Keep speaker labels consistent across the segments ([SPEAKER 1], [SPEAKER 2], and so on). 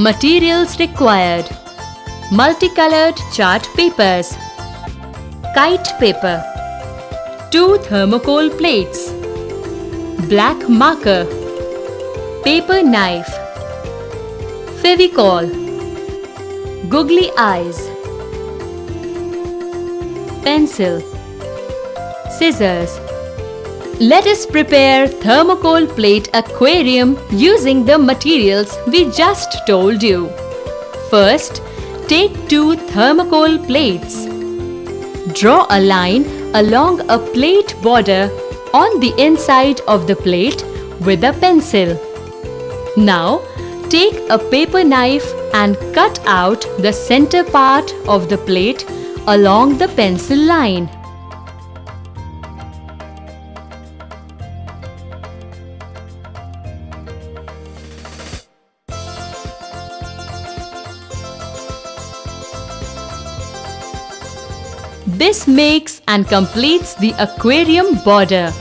[SPEAKER 1] Materials required: multicolored chart papers, kite paper, 2 thermocol plates, black marker, paper knife, Fevicol, googly eyes, pencil, scissors. Let us prepare thermocol plate aquarium using the materials we just told you. First, take 2 thermocol plates. Draw a line along a plate border on the inside of the plate with a pencil. Now, take a paper knife and cut out the center part of the plate along the pencil line. This makes and completes the aquarium border.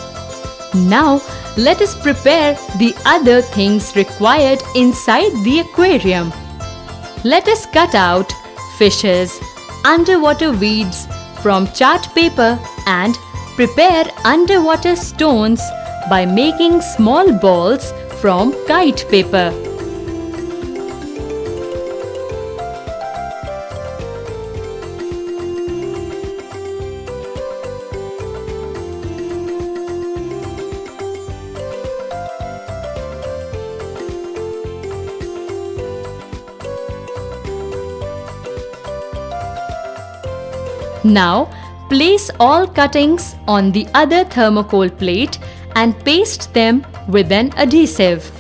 [SPEAKER 1] Now, let us prepare the other things required inside the aquarium. Let us cut out fishes, underwater weeds from chart paper and prepare underwater stones by making small balls from kite paper. Now, place all cuttings on the other thermocol plate and paste them with an adhesive.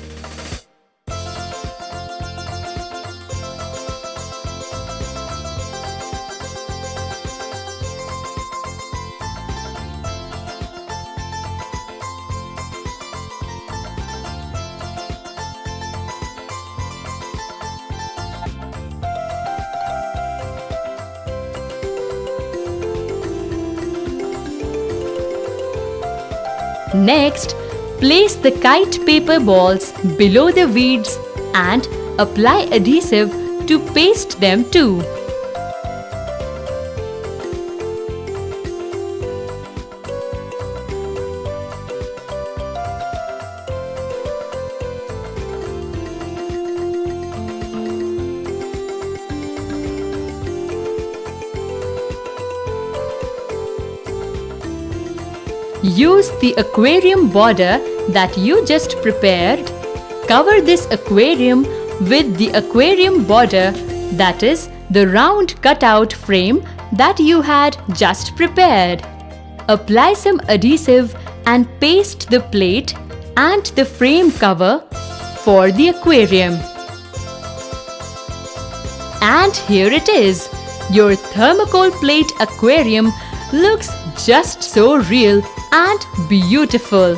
[SPEAKER 1] Next, place the kite paper balls below the weeds and apply adhesive to paste them too. Use the aquarium border that you just prepared. Cover this aquarium with the aquarium border, that is, the round cutout frame that you had just prepared. Apply some adhesive and paste the plate and the frame cover for the aquarium. And here it is. Your thermocol plate aquarium looks just so real and beautiful.